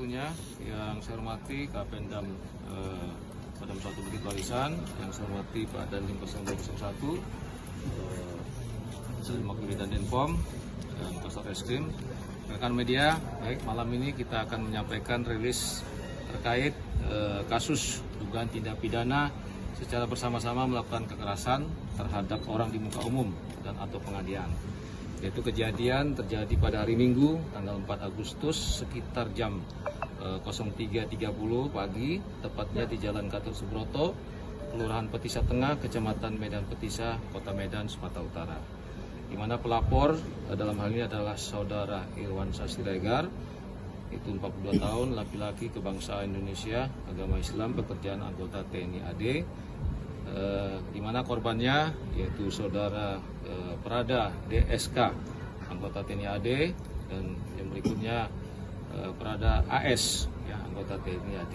tentunya yang saya hormati Kapendam Padam Suatu Bukit Barisan, yang saya hormati Pak Dandim 0201, Salimah dan Denpom, dan Kasat Reskrim. Rekan media, baik, malam ini kita akan menyampaikan rilis terkait kasus dugaan tindak pidana secara bersama-sama melakukan kekerasan terhadap orang di muka umum dan atau penganiayaan. Yaitu kejadian terjadi pada hari Minggu tanggal 4 Agustus sekitar jam 03.30 pagi, tepatnya di Jalan Gatot Subroto, Kelurahan Petisa Tengah, Kecamatan Medan Petisa, Kota Medan, Sumatera Utara. Di mana pelapor dalam hal ini adalah Saudara Irwansyah Siregar, itu 42 tahun, laki-laki, kebangsaan Indonesia, agama Islam, pekerjaan anggota TNI AD. Di mana korbannya yaitu Saudara Prada DSK, anggota TNI AD, dan yang berikutnya Prada AS, ya, anggota TNI AD.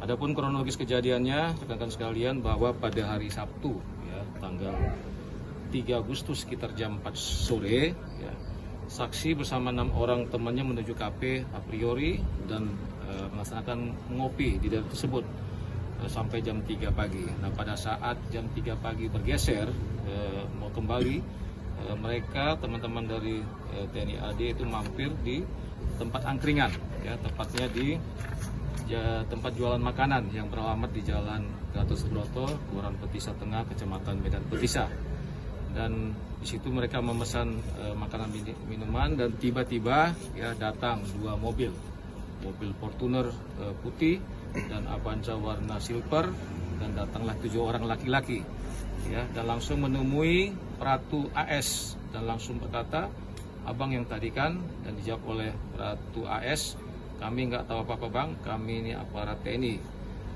Adapun kronologis kejadiannya, rekan-rekan sekalian, bahwa pada hari Sabtu, ya, tanggal 3 Agustus sekitar jam 4 sore, ya, saksi bersama 6 orang temannya menuju kafe a priori dan melaksanakan ngopi di daerah tersebut sampai jam 3 pagi. Nah, pada saat jam 3 pagi bergeser mau kembali, mereka teman-teman dari TNI AD itu mampir di tempat angkringan, ya, tepatnya di tempat jualan makanan yang beralamat di Jalan Gatot Subroto, Kelurahan Petisa Tengah, Kecamatan Medan Petisa. Dan di situ mereka memesan makanan minuman, dan tiba-tiba, ya, datang 2 mobil Fortuner putih dan Avanza warna silver, dan datanglah 7 orang laki-laki, ya, dan langsung menemui Pratu AS dan langsung berkata, "Abang yang tadi kan?" Dan dijawab oleh Pratu AS, "Kami nggak tahu apa-apa bang, kami ini aparat TNI."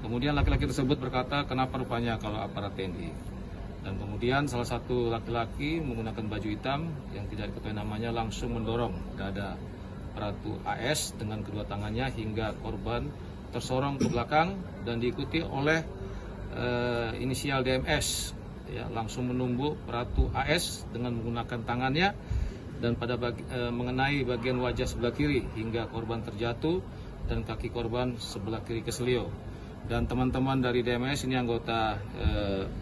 Kemudian laki-laki tersebut berkata, "Kenapa rupanya kalau aparat TNI?" Dan kemudian salah satu laki-laki menggunakan baju hitam yang tidak diketahui namanya langsung mendorong dada Pratu AS dengan kedua tangannya hingga korban tersorong ke belakang, dan diikuti oleh inisial DMS, ya, langsung menumbuk Pratu AS dengan menggunakan tangannya dan mengenai bagian wajah sebelah kiri hingga korban terjatuh dan kaki korban sebelah kiri keselio. Dan teman-teman dari DMS ini anggota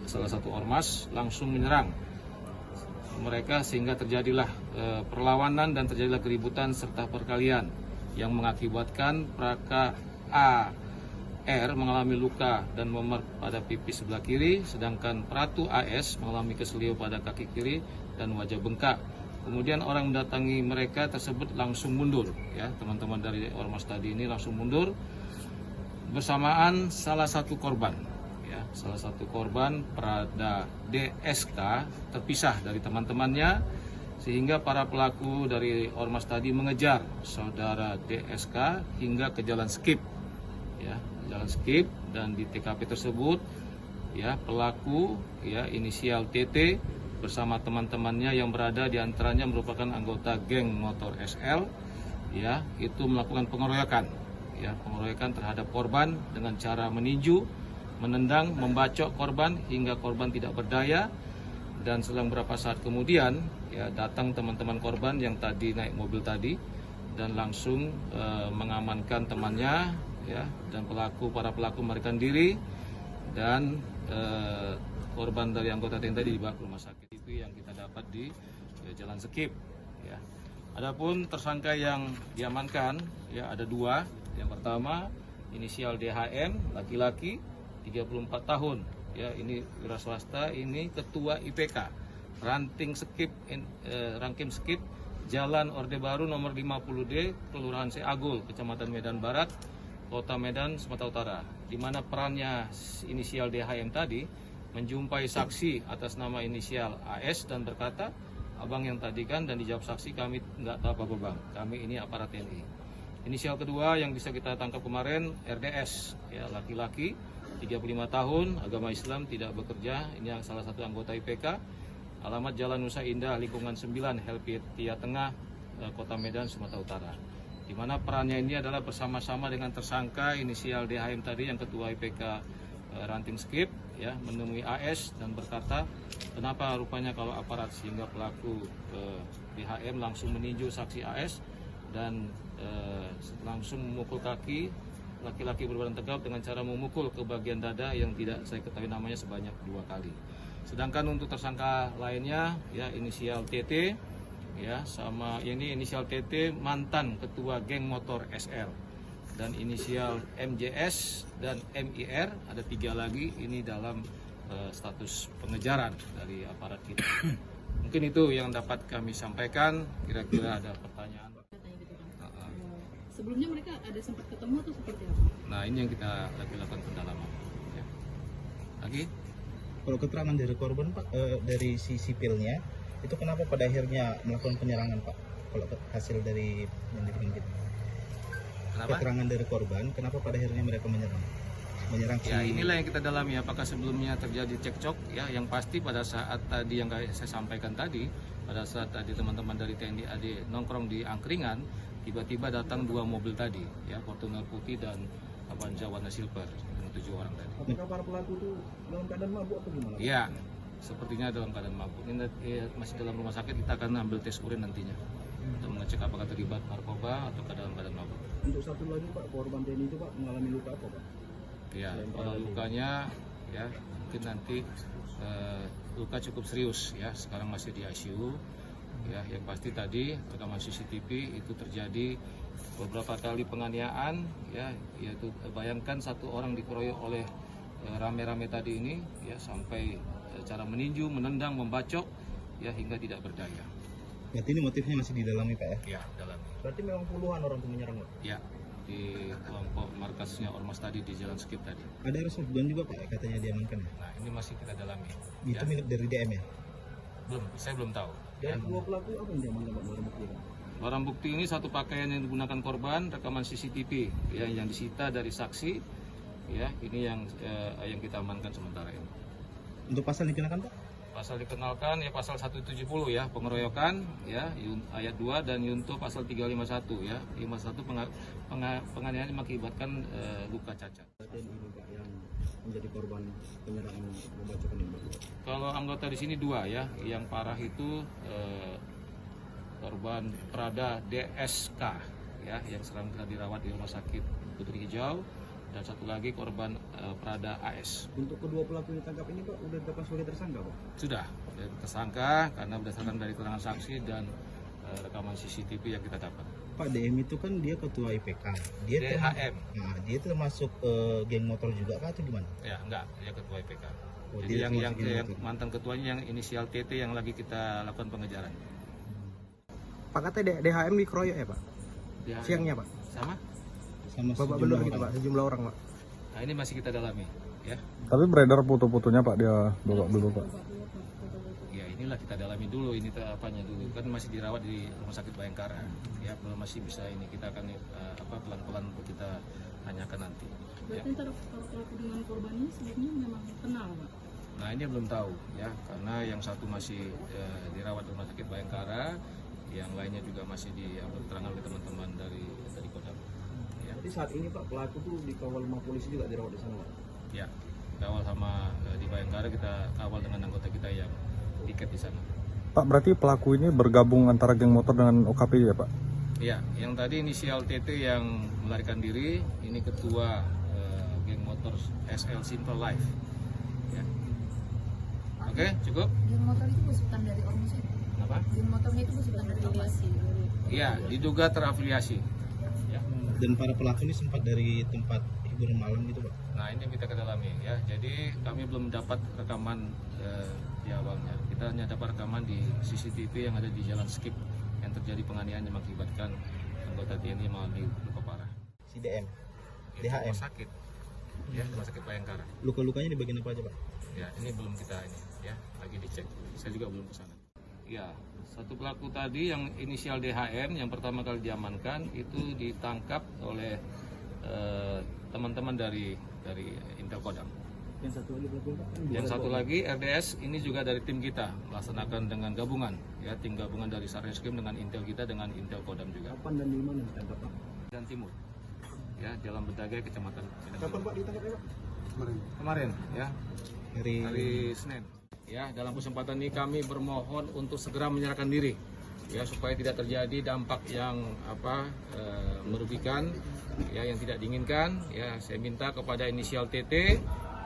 salah satu ormas langsung menyerang mereka sehingga terjadilah perlawanan dan terjadilah keributan serta perkelahian yang mengakibatkan Praka AR mengalami luka dan memar pada pipi sebelah kiri, sedangkan Pratu AS mengalami keselio pada kaki kiri dan wajah bengkak. Kemudian orang mendatangi mereka tersebut langsung mundur, ya, teman-teman dari ormas tadi ini langsung mundur bersamaan salah satu korban, ya, salah satu korban Prada DSK terpisah dari teman-temannya, sehingga para pelaku dari ormas tadi mengejar Saudara DSK hingga ke jalan skip, ya, jalan skip, dan di TKP tersebut, ya, pelaku, ya, inisial TT bersama teman-temannya yang berada diantaranya merupakan anggota geng motor SL, ya, itu melakukan pengeroyokan, ya, pengeroyokan terhadap korban dengan cara meninju, menendang, membacok korban hingga korban tidak berdaya. Dan selang beberapa saat kemudian, ya, datang teman-teman korban yang tadi naik mobil tadi dan langsung mengamankan temannya, ya, dan para pelaku melarikan diri, dan korban dari anggota TNI tadi dibawa ke rumah sakit. Itu yang kita dapat di jalan skip, ya. Adapun tersangka yang diamankan, ya, ada 2. Yang pertama inisial DHM, laki-laki, 34 tahun. Ya, ini wira swasta, ini ketua IPK Ranking Skip Jalan Orde Baru nomor 50D, Kelurahan Seagul, Kecamatan Medan Barat, Kota Medan, Sumatera Utara. Di mana perannya inisial DHM tadi menjumpai saksi atas nama inisial AS dan berkata, "Abang yang tadi kan?" Dan dijawab saksi, "Kami nggak tahu apa-apa bang, kami ini aparat TNI." Inisial kedua yang bisa kita tangkap kemarin RDS, ya, laki-laki, 35 tahun, agama Islam, tidak bekerja. Ini salah satu anggota IPK, alamat Jalan Nusa Indah, lingkungan 9, Helvetia Tengah, Kota Medan, Sumatera Utara. Di mana perannya ini adalah bersama-sama dengan tersangka inisial DHM tadi yang ketua IPK Ranting Skip, ya, menemui AS dan berkata, "Kenapa rupanya kalau aparat?" Sehingga pelaku DHM langsung meninju saksi AS dan langsung memukul kaki laki-laki berbadan tegap dengan cara memukul ke bagian dada yang tidak saya ketahui namanya sebanyak 2 kali. Sedangkan untuk tersangka lainnya ya inisial TT ya, sama ini inisial TT mantan ketua geng motor SR, dan inisial MJS dan MIR ada 3 lagi ini dalam status pengejaran dari aparat kita. Mungkin itu yang dapat kami sampaikan. Kira-kira ada pertanyaan. Sebelumnya mereka ada sempat ketemu atau seperti apa? Nah, ini yang kita lagi lakukan pendalaman. Ya. Lagi? Kalau keterangan dari korban Pak, dari si sipilnya, itu kenapa pada akhirnya melakukan penyerangan Pak? Kalau hasil dari yang dibikin Kenapa? keterangan dari korban, kenapa pada akhirnya mereka menyerang Ya, inilah yang kita dalami. Apakah sebelumnya terjadi cekcok? Ya, yang pasti pada saat tadi yang saya sampaikan tadi, pada saat tadi teman-teman dari TNI AD nongkrong di angkringan, tiba-tiba datang 2 mobil tadi, ya, Fortuner putih dan Avanza warna silver dengan 7 orang tadi. Apakah para pelaku itu dalam keadaan mabuk atau gimana? Iya, sepertinya dalam keadaan mabuk. Ini masih dalam rumah sakit, kita akan ambil tes urin nantinya untuk mengecek apakah terlibat narkoba atau dalam keadaan mabuk. Untuk satu lagi Pak, korban TNI itu Pak mengalami luka apa Pak? Ya, kalau lukanya ya mungkin nanti luka cukup serius ya, sekarang masih di ICU. Ya, yang pasti tadi rekaman CCTV itu terjadi beberapa kali penganiayaan ya, yaitu bayangkan 1 orang dikeroyok oleh rame-rame tadi ini ya, sampai cara meninju, menendang, membacok ya hingga tidak berdaya. Berarti ini motifnya masih didalami Pak ya? Ya, dalami. Berarti memang puluhan orang itu menyerang Pak? Ya, di kelompok markasnya Ormas tadi di Jalan Skip tadi. Ada airsoft gun juga Pak katanya diamankan ya? Nah, ini masih kita dalami. Itu Ya. milik dari DM ya? Belum, saya belum tahu. Dari Ya. 2 pelaku apa yang diamankan Pak barang bukti? Barang bukti ini 1 pakaian yang digunakan korban, rekaman CCTV ya, yang disita dari saksi ya, ini yang kita amankan sementara ini. Untuk pasal dikenakan Pak? Pasal dikenalkan ya pasal 170 ya, pengeroyokan ya, ayat 2 dan yunto pasal 351 ya. 51 penganiayaan mengakibatkan luka cacat. TNI Pak yang menjadi korban penyerangan membacakan ini Pak? Kalau anggota di sini 2 ya, yang parah itu korban Prada DSK ya, yang sedang dirawat di Rumah Sakit Putri Hijau, dan 1 lagi korban Prada AS. Untuk kedua pelaku yang ditangkap ini Pak, udah ditetapkan sebagai tersangka Pak? Sudah tersangka karena berdasarkan dari keterangan saksi dan rekaman CCTV yang kita dapat. Pak, DM itu kan dia ketua IPK. Dia DHM. Nah, dia termasuk geng motor juga kah atau gimana? Ya, enggak, dia ketua IPK. Oh, Jadi dia yang termasuk geng motor. mantan ketuanya yang inisial TT yang lagi kita lakukan pengejaran. Pak, katanya DHM dikeroyok ya Pak? DHM. Siangnya Pak? Sama? Sama Bapak belum gitu Pak, sejumlah orang Pak? Nah, ini masih kita dalami ya. Tapi beredar foto-fotonya Pak, dia bawa dulu Pak. Ya, inilah kita dalami dulu ini apanya dulu. Kan masih dirawat di Rumah Sakit Bayangkara. Ya, belum masih bisa ini, kita akan pelan-pelan untuk kita tanyakan nanti. Ya. Berarti antara pelaku dengan korban ini sebelumnya memang kenal Pak? Nah, ini belum tahu ya, karena yang 1 masih dirawat di Rumah Sakit Bayangkara, yang lainnya juga masih diambil keterangan oleh teman-teman dari Kodam. Ya. Jadi saat ini Pak, pelaku tuh dikawal sama polisi juga dirawat di sana Pak? Ya, kawal sama di Bayangkara, kita kawal dengan anggota kita yang tiket di sana. Pak, berarti pelaku ini bergabung antara geng motor dengan OKP ya Pak? Ya, yang tadi inisial TT yang melarikan diri, ini ketua geng motor SL Simple Life. Ya. Oke, cukup? Geng motor itu besutan dari ormas itu? Kenapa? Geng motornya itu besutan dari ormas? Iya, diduga terafiliasi. Ya. Dan para pelaku ini sempat dari tempat hiburan malam gitu Pak? Nah, ini yang kita kedalami ya. Jadi kami belum dapat rekaman di awalnya. Kita hanya dapat rekaman di CCTV yang ada di Jalan Skip yang terjadi penganiayaan yang mengakibatkan anggota TNI mengalami luka parah. Si DM? Itu DHM? Rumah sakit. Ya, Rumah Sakit Bayangkara. Luka-lukanya di bagian apa aja Pak? Ya, ini belum kita ini ya, lagi dicek. Saya juga belum kesana. Ya, 1 pelaku tadi yang inisial DHM yang pertama kali diamankan itu ditangkap oleh teman-teman dari Intel Kodam. Yang 1 lagi pelaku Pak? Yang 1 lagi RDS ini juga dari tim kita melaksanakan dengan gabungan ya, tim gabungan dari Satreskrim dengan Intel kita dengan Intel Kodam juga. Kapan dan di mana ditangkap Pak? Dan Timur ya, Jalan Bedagai, Kecamatan Medan. Kapan Pak ditangkap ya Pak? Kemarin ya, Hari hari Senin. Ya, dalam kesempatan ini kami bermohon untuk segera menyerahkan diri ya supaya tidak terjadi dampak yang merugikan, ya yang tidak diinginkan. Ya saya minta kepada inisial TT,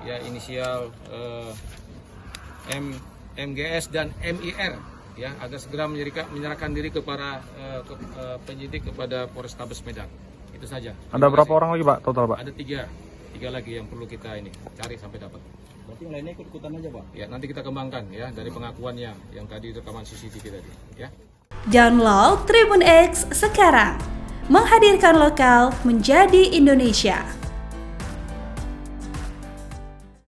ya inisial MGS dan MIR, ya agar segera menyerahkan diri kepada penyidik kepada Polrestabes Medan. Itu saja. Ada berapa orang lagi Pak total Pak? Ada tiga lagi yang perlu kita cari sampai dapat. Berarti yang lainnya ikut-ikutan aja Pak? Ya nanti kita kembangkan ya dari pengakuannya yang tadi rekaman CCTV tadi. Ya. Download Tribun X sekarang, menghadirkan lokal menjadi Indonesia.